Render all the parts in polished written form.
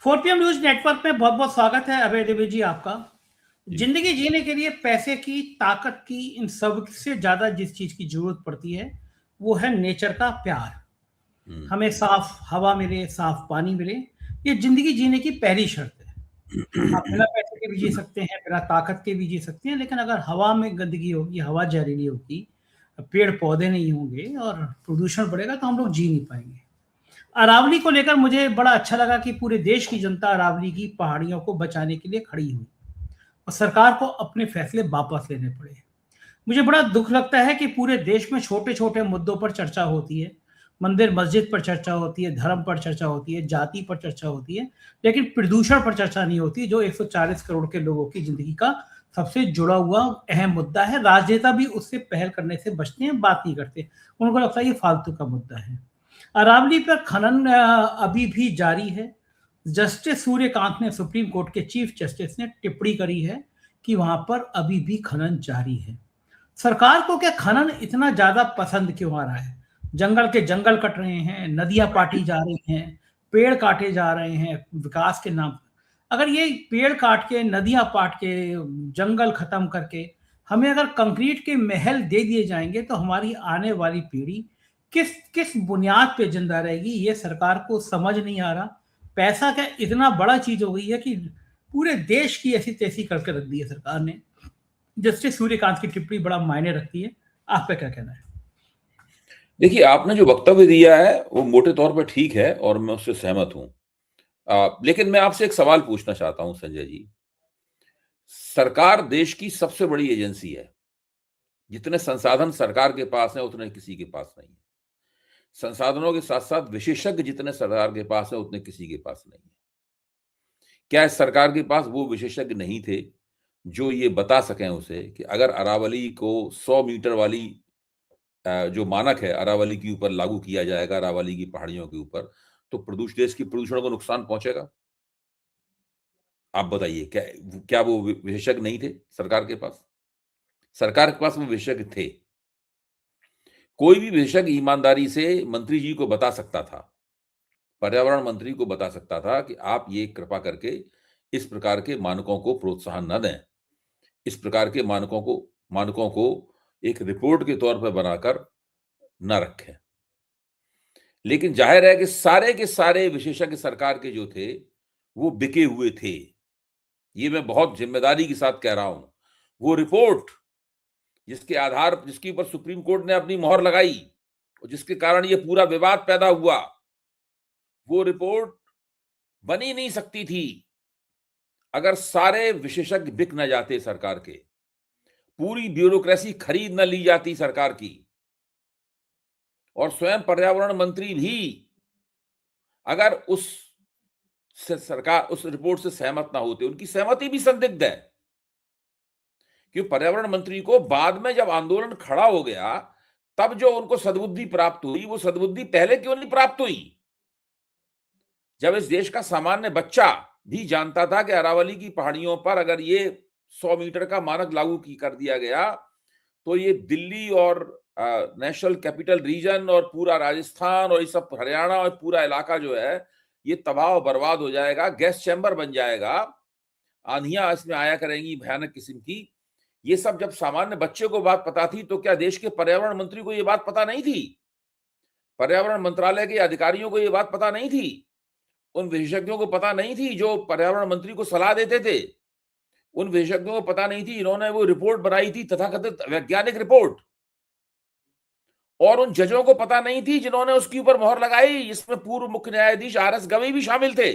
4PM news network में बहुत बहुत स्वागत है अभय देवी जी आपका। जी। जिंदगी जीने के लिए पैसे की, ताकत की, इन सब से ज्यादा जिस चीज की जरूरत पड़ती है वो है नेचर का प्यार। हमें साफ हवा मिले, साफ पानी मिले, ये जिंदगी जीने की पहली शर्त है। आप बिना पैसे के भी जी सकते हैं, बिना ताकत के भी जी सकते हैं, लेकिन अगर हवा में गंदगी होगी, हवा जहरीली होगी, पेड़ पौधे नहीं होंगे और प्रदूषण बढ़ेगा तो हम लोग जी नहीं पाएंगे। अरावली को लेकर मुझे बड़ा अच्छा लगा कि पूरे देश की जनता अरावली की पहाड़ियों को बचाने के लिए खड़ी हुई और सरकार को अपने फैसले वापस लेने पड़े। मुझे बड़ा दुख लगता है कि पूरे देश में छोटे छोटे मुद्दों पर चर्चा होती है, मंदिर मस्जिद पर चर्चा होती है, धर्म पर चर्चा होती है, जाति पर चर्चा होती है, लेकिन प्रदूषण पर चर्चा नहीं होती, जो 140 करोड़ के लोगों की जिंदगी का सबसे जुड़ा हुआ अहम मुद्दा है। राजनेता भी उससे पहल करने से बचते हैं, बात नहीं करते, उनको लगता है ये फालतू का मुद्दा है। अरावली पर खनन अभी भी जारी है। जस्टिस सूर्यकांत ने, सुप्रीम कोर्ट के चीफ जस्टिस ने टिप्पणी करी है कि वहां पर अभी भी खनन जारी है। सरकार को क्या खनन इतना ज्यादा पसंद क्यों आ रहा है? जंगल के जंगल कट रहे हैं, नदियां पाटी जा रही हैं, पेड़ काटे जा रहे हैं विकास के नाम पर। अगर ये पेड़ काट के, नदियां पाट के, जंगल खत्म करके हमें अगर कंक्रीट के महल दे दिए जाएंगे तो हमारी आने वाली पीढ़ी किस किस बुनियाद पे जिंदा रहेगी, ये सरकार को समझ नहीं आ रहा। पैसा क्या इतना बड़ा चीज हो गई है कि पूरे देश की ऐसी तैसी करके रख दी है सरकार ने। जस्टिस सूर्यकांत की टिप्पणी बड़ा मायने रखती है। आपका क्या कहना है? देखिए, आपने जो वक्तव्य दिया है वो मोटे तौर पर ठीक है और मैं उससे सहमत हूं। लेकिन मैं आपसे एक सवाल पूछना चाहता हूं संजय जी। सरकार देश की सबसे बड़ी एजेंसी है। जितने संसाधन सरकार के पास है उतने किसी के पास नहीं है। संसाधनों के साथ साथ विशेषज्ञ जितने सरकार के पास है उतने किसी के पास नहीं है। क्या इस सरकार के पास वो विशेषज्ञ नहीं थे जो ये बता सकें उसे कि अगर अरावली को 100 मीटर वाली जो मानक है अरावली के ऊपर लागू किया जाएगा, अरावली की पहाड़ियों के ऊपर, तो देश की प्रदूषण को नुकसान पहुंचेगा? आप बताइए, क्या क्या वो विशेषज्ञ नहीं थे सरकार के पास? सरकार के पास वो विशेषज्ञ थे। कोई भी विशेषज्ञ ईमानदारी से मंत्री जी को बता सकता था, पर्यावरण मंत्री को बता सकता था कि आप ये कृपा करके इस प्रकार के मानकों को प्रोत्साहन न दें, इस प्रकार के मानकों को एक रिपोर्ट के तौर पर बनाकर न रखें। लेकिन जाहिर है कि सारे के सारे विशेषज्ञ सरकार के जो थे वो बिके हुए थे। ये मैं बहुत जिम्मेदारी के साथ कह रहा हूं। वो रिपोर्ट जिसके ऊपर सुप्रीम कोर्ट ने अपनी मोहर लगाई और जिसके कारण ये पूरा विवाद पैदा हुआ, वो रिपोर्ट बनी नहीं सकती थी अगर सारे विशेषज्ञ बिक न जाते सरकार के, पूरी ब्यूरोक्रेसी खरीद न ली जाती सरकार की, और स्वयं पर्यावरण मंत्री भी अगर सरकार उस रिपोर्ट से सहमत ना होते। उनकी सहमति भी संदिग्ध है, क्योंकि पर्यावरण मंत्री को बाद में जब आंदोलन खड़ा हो गया तब जो उनको सद्बुद्धि प्राप्त हुई, वो सद्बुद्धि पहले क्यों नहीं प्राप्त हुई? जब इस देश का सामान्य बच्चा भी जानता था कि अरावली की पहाड़ियों पर अगर ये 100 मीटर का मानक लागू कर दिया गया तो ये दिल्ली और नेशनल कैपिटल रीजन और पूरा राजस्थान और ये सब हरियाणा और पूरा इलाका जो है ये तबाह और बर्बाद हो जाएगा, गैस चैम्बर बन जाएगा, आंधियां इसमें आया करेंगी भयानक किस्म की। ये सब जब सामान्य बच्चे को बात पता थी तो क्या देश के पर्यावरण मंत्री को ये बात पता नहीं थी? पर्यावरण मंत्रालय के अधिकारियों को ये बात पता नहीं थी? उन विशेषज्ञों को पता नहीं थी जो पर्यावरण मंत्री को सलाह देते थे? उन विशेषज्ञों को पता नहीं थी इन्होंने वो रिपोर्ट बनाई थी, तथाकथित वैज्ञानिक रिपोर्ट? और उन जजों को पता नहीं थी जिन्होंने उसके ऊपर मोहर लगाई, इसमें पूर्व मुख्य न्यायाधीश RS गवई भी शामिल थे?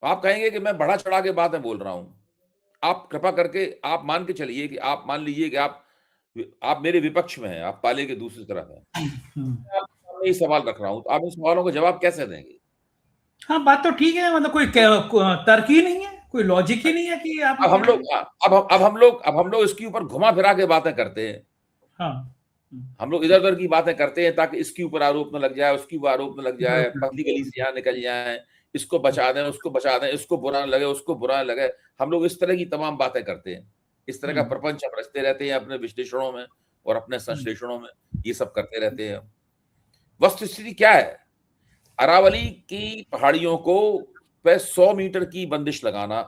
आप कहेंगे कि मैं बढ़ा चढ़ा के बातें बोल रहा हूं। आप कृपा करके आप मान के चलिए कि आप मान लीजिए कि आप मेरे विपक्ष में हैं, आप पाले के दूसरी तरफ हैं। मैं आपके सामने ये सवाल रख रहा हूं, तो आप इन सवालों का जवाब कैसे देंगे? हाँ, बात तो ठीक है, मतलब कोई तर्क ही नहीं है, कोई लॉजिक ही नहीं है कि आप अब हम लोग अब हम लोग इसके ऊपर घुमा फिरा के बातें करते हैं। हाँ। हम लोग इधर उधर की बातें करते हैं ताकि इसके ऊपर आरोप न लग जाए, उसके ऊपर आरोप न लग जाए, पतली गली से यहाँ निकल जाए, इसको बचा दें, उसको बचा दें, इसको बुरा न लगे, उसको बुरा न लगे। हम लोग इस तरह की तमाम बातें करते हैं, इस तरह का प्रपंच हम रचते रहते हैं अपने विश्लेषणों में और अपने संश्लेषणों में, ये सब करते रहते हैं। वस्तुस्थिति क्या है? अरावली की पहाड़ियों को पे 100 मीटर की बंदिश लगाना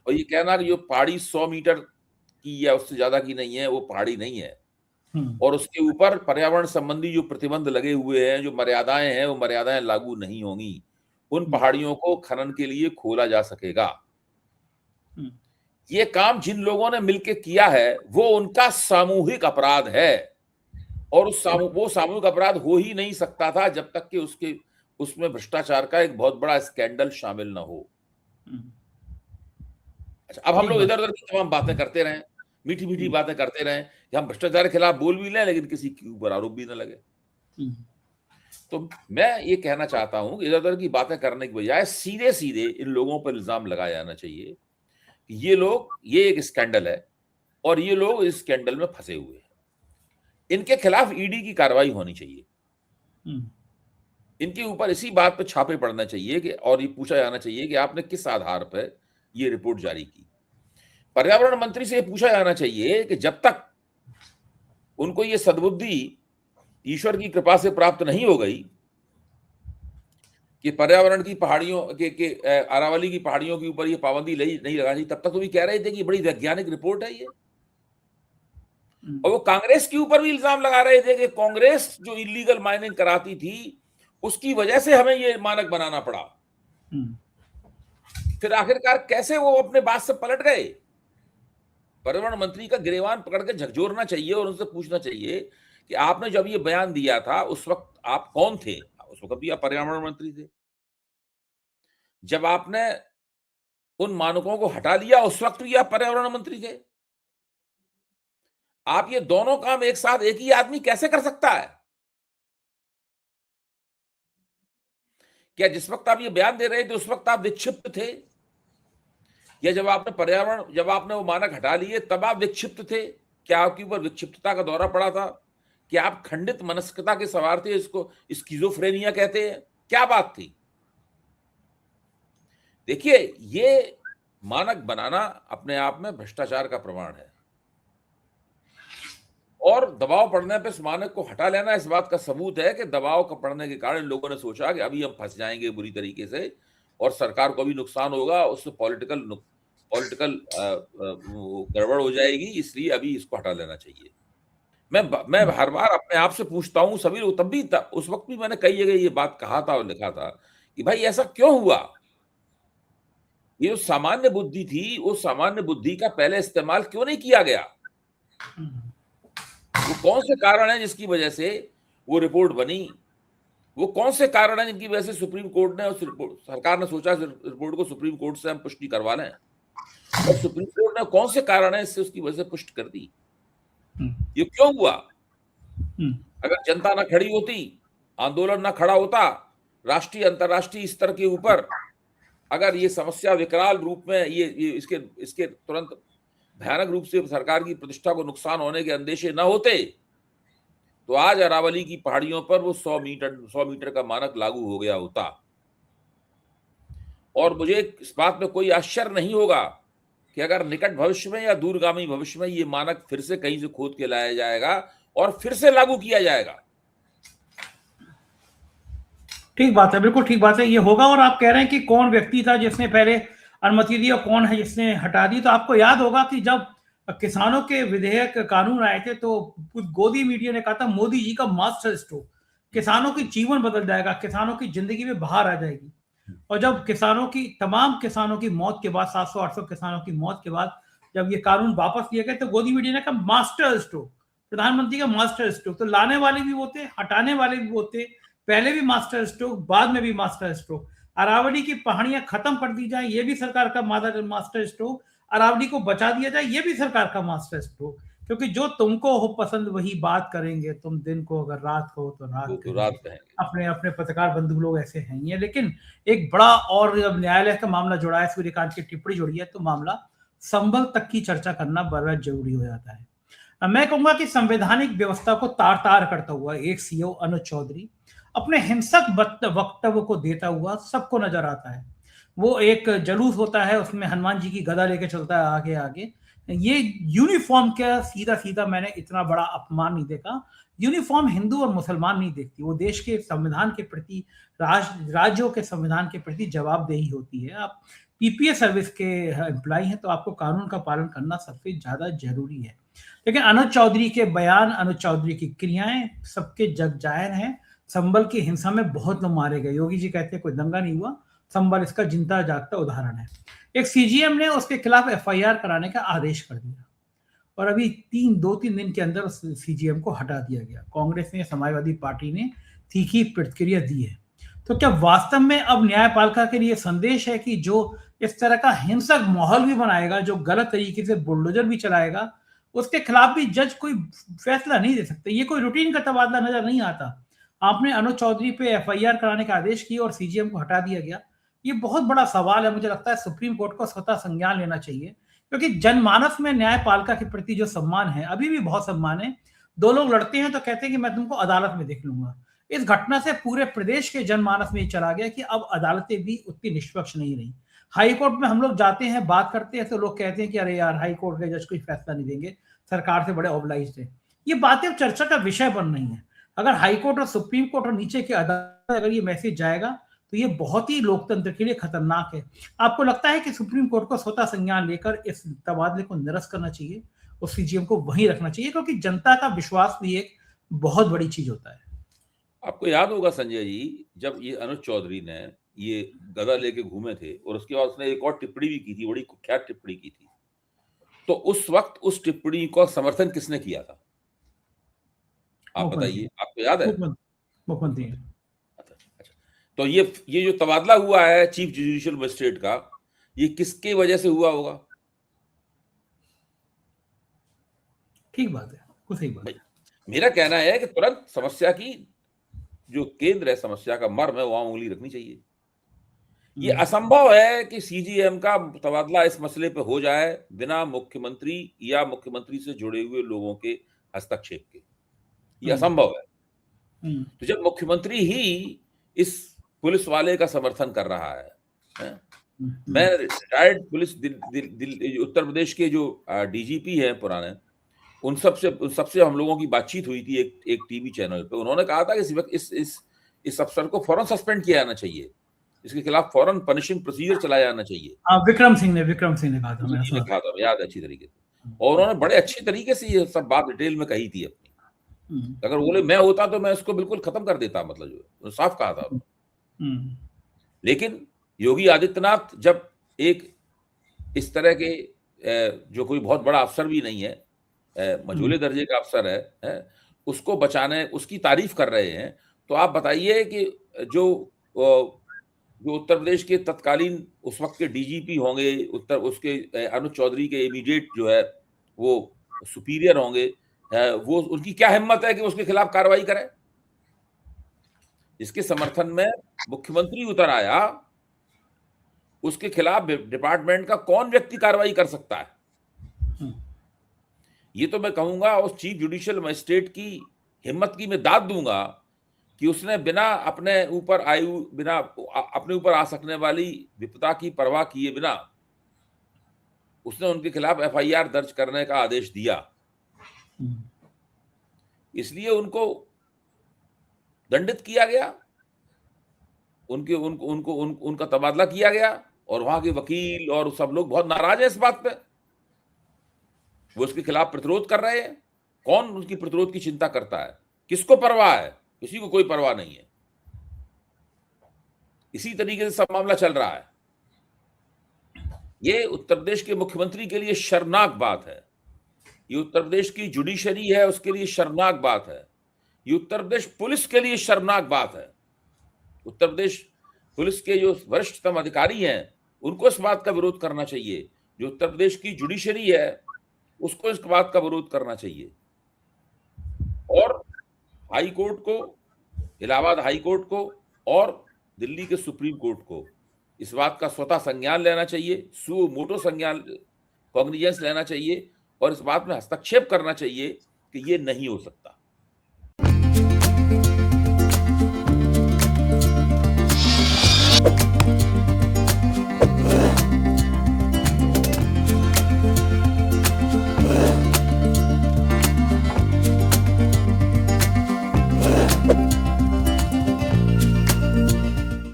और ये कहना कि जो पहाड़ी 100 मीटर की या उससे ज्यादा की नहीं है वो पहाड़ी नहीं है, और उसके ऊपर पर्यावरण संबंधी जो प्रतिबंध लगे हुए हैं, जो मर्यादाएं हैं, वो मर्यादाएं लागू नहीं होंगी, उन पहाड़ियों को खनन के लिए खोला जा सकेगा। ये काम जिन लोगों ने मिलकर किया है वो उनका सामूहिक अपराध है, और वो सामूहिक अपराध हो ही नहीं सकता था जब तक कि उसमें भ्रष्टाचार का एक बहुत बड़ा स्कैंडल शामिल ना हो। अच्छा, अब हम लोग इधर उधर की तमाम बातें करते रहें, मीठी मीठी बातें करते रहें कि हम भ्रष्टाचार के खिलाफ बोल भी लें लेकिन किसी के ऊपर आरोप भी ना लगे। तो मैं ये कहना चाहता हूं कि इधर उधर की बातें करने की बजाय सीधे सीधे इन लोगों पर इल्जाम लगाया जाना चाहिए कि ये एक स्कैंडल है और ये लोग इस स्कैंडल में फंसे हुए हैं, इनके खिलाफ ईडी की कार्रवाई होनी चाहिए, इनके ऊपर इसी बात पे छापे पड़ना चाहिए कि और ये पूछा जाना चाहिए कि आपने किस आधार पर ये रिपोर्ट जारी की। पर्यावरण मंत्री से पूछा जाना चाहिए कि जब तक उनको ये सद्बुद्धि ईश्वर की कृपा से प्राप्त नहीं हो गई कि पर्यावरण की पहाड़ियों के अरावली की पहाड़ियों के ऊपर ये पाबंदी नहीं लगानी, तब तक तो भी कह रहे थे कि बड़ी वैज्ञानिक रिपोर्ट है ये। और वो कांग्रेस के ऊपर भी इल्जाम लगा रहे थे कि कांग्रेस जो इलीगल माइनिंग कराती थी उसकी वजह से हमें ये मानक बनाना पड़ा। फिर आखिरकार कैसे वो अपने बात से पलट गए? पर्यावरण मंत्री का गिरेबान पकड़ के झकझोरना चाहिए और उनसे पूछना चाहिए कि आपने जब ये बयान दिया था उस वक्त आप कौन थे? उस वक्त भी आप पर्यावरण मंत्री थे। जब आपने उन मानकों को हटा दिया उस वक्त भी आप पर्यावरण मंत्री थे। आप ये दोनों काम एक साथ एक ही आदमी कैसे कर सकता है? क्या जिस वक्त आप ये बयान दे रहे थे उस वक्त आप विक्षिप्त थे, या जब आपने वो मानक हटा लिए तब आप विक्षिप्त थे? क्या आपके ऊपर विक्षिप्तता का दौरा पड़ा था? क्या आप खंडित मनस्कता के सवार थे? इसको स्किज़ोफ्रेनिया कहते हैं। क्या बात थी? देखिए, ये मानक बनाना अपने आप में भ्रष्टाचार का प्रमाण है, और दबाव पड़ने पर इस मानक को हटा लेना इस बात का सबूत है कि दबाव का पड़ने के कारण लोगों ने सोचा कि अभी हम फंस जाएंगे बुरी तरीके से और सरकार को भी नुकसान होगा, उससे पॉलिटिकल गड़बड़ हो जाएगी, इसलिए अभी इसको हटा लेना चाहिए। मैं हर बार अपने आप से पूछता हूं, सभी लोग तब भी उस वक्त भी मैंने कई जगह ये बात कहा था और लिखा था कि भाई ऐसा क्यों हुआ? ये जो सामान्य बुद्धि थी उस सामान्य बुद्धि का पहले इस्तेमाल क्यों नहीं किया गया? वो कौन से कारण है जिसकी वजह से वो रिपोर्ट बनी? वो कौन से कारण है जिनकी वजह से सुप्रीम कोर्ट ने सरकार ने सोचा रिपोर्ट को सुप्रीम कोर्ट से हम पुष्टि करवा लें, और सुप्रीम कोर्ट ने कौन से कारण है इससे उसकी वजह से पुष्टि कर दी? ये क्यों हुआ? अगर जनता ना खड़ी होती, आंदोलन ना खड़ा होता, राष्ट्रीय अंतरराष्ट्रीय स्तर के ऊपर अगर ये समस्या विकराल रूप में ये इसके तुरंत भयानक रूप से सरकार की प्रतिष्ठा को नुकसान होने के अंदेशे न होते, तो आज अरावली की पहाड़ियों पर वो 100 मीटर का मानक लागू हो गया होता। और मुझे इस बात में कोई आश्चर्य नहीं होगा कि अगर निकट भविष्य में या दूरगामी भविष्य में ये मानक फिर से कहीं से खोद के लाया जाएगा और फिर से लागू किया जाएगा। ठीक बात है, बिल्कुल ठीक बात है, ये होगा। और आप कह रहे हैं कि कौन व्यक्ति था जिसने पहले अनुमति दी और कौन है जिसने हटा दी। तो आपको याद होगा कि जब किसानों के विधेयक कानून आए थे तो गोदी मीडिया ने कहा था मोदी जी का मास्टर स्ट्रोक, किसानों की जीवन बदल जाएगा, किसानों की जिंदगी में बाहर आ जाएगी। और जब तमाम किसानों की मौत के बाद, 700-800 किसानों की मौत के बाद जब ये कानून वापस लिए गए तो गोदी मीडिया ने कहा मास्टर स्ट्रोक, प्रधानमंत्री का मास्टर स्ट्रोक। तो लाने वाले भी वो थे, हटाने वाले भी वो थे, पहले भी मास्टर स्ट्रोक, बाद में भी मास्टर स्ट्रोक। अरावली की पहाड़ियां खत्म कर दी जाए, ये भी सरकार का मास्टर स्ट्रोक। अरावली को बचा दिया जाए, ये भी सरकार का मास्टर स्ट्रोक। क्योंकि जो तुमको हो पसंद वही बात करेंगे, तुम दिन को अगर रात हो तो रात करेंगे। अपने अपने पत्रकार बंधु लोग ऐसे हैं ही है। लेकिन एक बड़ा और जब न्यायालय का मामला जुड़ा है, सूर्यकांत की टिप्पणी जुड़ी है, तो मामला संभल तक की चर्चा करना बड़ा जरूरी हो जाता है। मैं कहूंगा कि संवैधानिक व्यवस्था को तार तार करता हुआ एक सीओ अनुज चौधरी अपने हिंसक वक्तव्य को देता हुआ सबको नजर आता है। वो एक जलूस होता है, उसमें हनुमान जी की गदा लेके चलता है आगे आगे, ये यूनिफॉर्म का सीधा सीधा मैंने इतना बड़ा अपमान नहीं देखा। यूनिफॉर्म हिंदू और मुसलमान नहीं देखती, वो देश के संविधान के प्रति, राज्यों के संविधान के प्रति जवाबदेही होती है। आप पीपीएस सर्विस के एम्प्लॉय हैं तो आपको कानून का पालन करना सबसे ज्यादा जरूरी है। लेकिन अनुज चौधरी के बयान, अनुज चौधरी की क्रियाएं सबके जग जाहिर हैं। संभल की हिंसा में बहुत लोग मारे गए। योगी जी कहते हैं कोई दंगा नहीं हुआ, संभल इसका जिंदा जागता उदाहरण है। एक सीजीएम ने उसके खिलाफ एफआईआर कराने का आदेश कर दिया और अभी 2-3 दिन के अंदर उस सीजीएम को हटा दिया गया। कांग्रेस ने, समाजवादी पार्टी ने तीखी प्रतिक्रिया दी है। तो क्या वास्तव में अब न्यायपालिका के लिए संदेश है कि जो इस तरह का हिंसक माहौल भी बनाएगा, जो गलत तरीके से बुलडोजर भी चलाएगा, उसके खिलाफ भी जज कोई फैसला नहीं दे सकते? ये कोई रूटीन का तबादला नजर नहीं आता। आपने अनुज चौधरी पे एफआईआर कराने का आदेश किया और सीजीएम को हटा दिया गया। ये बहुत बड़ा सवाल है। मुझे लगता है सुप्रीम कोर्ट को स्वतः संज्ञान लेना चाहिए, क्योंकि जनमानस में न्यायपालिका के प्रति जो सम्मान है, अभी भी बहुत सम्मान है। दो लोग लड़ते हैं तो कहते हैं कि मैं तुमको अदालत में देख लूंगा। इस घटना से पूरे प्रदेश के जनमानस में ये चला गया कि अब अदालतें भी उतनी निष्पक्ष नहीं रही। हाई कोर्ट में हम लोग जाते हैं, बात करते हैं तो लोग कहते हैं कि अरे यार, हाई कोर्ट के जज कोई फैसला नहीं देंगे, सरकार से बड़े ऑब्लाइज्ड है। ये बातें अब चर्चा का विषय बन रही है। अगर हाई कोर्ट और सुप्रीम कोर्ट और नीचे की अदालत, अगर ये मैसेज जाएगा तो ये बहुत ही लोकतंत्र के लिए खतरनाक है। आपको लगता है कि सुप्रीम कोर्ट को स्वतः संज्ञान लेकर इस तबादले को निरस्त करना चाहिए और सीजीएम को वहीं रखना चाहिए? क्योंकि जनता का विश्वास भी एक बहुत बड़ी चीज होता है। आपको याद होगा संजय जी, जब ये अनुज चौधरी ने ये गदा लेके घूमे थे और उसके बाद उसने एक और टिप्पणी भी की थी, बड़ी कुख्यात टिप्पणी की थी, तो उस वक्त उस टिप्पणी को समर्थन किसने किया था? आप बताइए, आपको याद है? मुख्यमंत्री। अच्छा, तो ये जो तबादला हुआ है चीफ जुडिशियल मजिस्ट्रेट का, ये किसके वजह से हुआ होगा? ठीक बात है, कुछ सही बात है। मेरा कहना है कि तुरंत समस्या की जो केंद्र है, समस्या का मर्म है, वहां उंगली रखनी चाहिए। ये असंभव है कि सीजीएम का तबादला इस मसले पे हो जाए बिना मुख्यमंत्री या मुख्यमंत्री से जुड़े हुए लोगों के हस्तक्षेप के। ये असंभव है। तो जब मुख्यमंत्री ही इस पुलिस वाले का समर्थन कर रहा है, मैं रिटायर्ड पुलिस उत्तर प्रदेश के जो डीजीपी हैं पुराने, उन सबसे हम लोगों की बातचीत हुई थी एक टीवी चैनल पे। उन्होंने कहा था कि इस अफसर को फौरन सस्पेंड किया जाना चाहिए, इसके खिलाफ फौरन पनिशिंग प्रोसीजर चलाया जाना चाहिए। विक्रम सिंह ने कहा था, मैंने कहा था, याद है अच्छी तरीके से। और उन्होंने बड़े अच्छी तरीके से ये सब बात डिटेल में कही थी अपनी। अगर बोले मैं होता तो मैं इसको बिल्कुल खत्म कर देता, मतलब जो साफ कहा था। लेकिन योगी आदित्यनाथ जब एक इस तरह के जो कोई बहुत बड़ा अफसर भी नहीं है, मझोले दर्जे का अफसर है, उसको बचाने, उसकी तारीफ कर रहे हैं, तो आप बताइए कि जो उत्तर प्रदेश के तत्कालीन उस वक्त के डीजीपी होंगे, उसके अनुज चौधरी के इमीडिएट जो है वो सुपीरियर होंगे, वो उनकी क्या हिम्मत है कि उसके खिलाफ कार्रवाई करें? इसके समर्थन में मुख्यमंत्री उतर आया, उसके खिलाफ डिपार्टमेंट का कौन व्यक्ति कार्रवाई कर सकता है? ये तो मैं कहूंगा उस चीफ जुडिशियल मजिस्ट्रेट की हिम्मत की मैं दाद दूंगा कि उसने बिना अपने ऊपर आ सकने वाली विपदा की परवाह किए बिना उसने उनके खिलाफ एफआईआर दर्ज करने का आदेश दिया। इसलिए उनको दंडित किया गया, उनका तबादला किया गया, और वहां के वकील और सब लोग बहुत नाराज हैं इस बात पे। वो उसके खिलाफ प्रतिरोध कर रहे हैं। कौन उनकी प्रतिरोध की चिंता करता है? किसको परवाह है? किसी को कोई परवाह नहीं है। इसी तरीके से सब मामला चल रहा है। ये उत्तर प्रदेश के मुख्यमंत्री के लिए शर्मनाक बात है। ये उत्तर प्रदेश की जुडिशरी है, उसके लिए शर्मनाक बात है। ये उत्तर प्रदेश पुलिस के लिए शर्मनाक बात है। उत्तर प्रदेश पुलिस के जो वरिष्ठतम अधिकारी हैं, उनको इस बात का विरोध करना चाहिए। जो उत्तर प्रदेश की जुडिशरी है, उसको इस बात का विरोध करना चाहिए। और हाई कोर्ट को, इलाहाबाद हाई कोर्ट को और दिल्ली के सुप्रीम कोर्ट को इस बात का स्वतः संज्ञान लेना चाहिए, सुओ मोटो संज्ञान, कॉग्निजेंस लेना चाहिए और इस बात में हस्तक्षेप करना चाहिए कि ये नहीं हो सकता।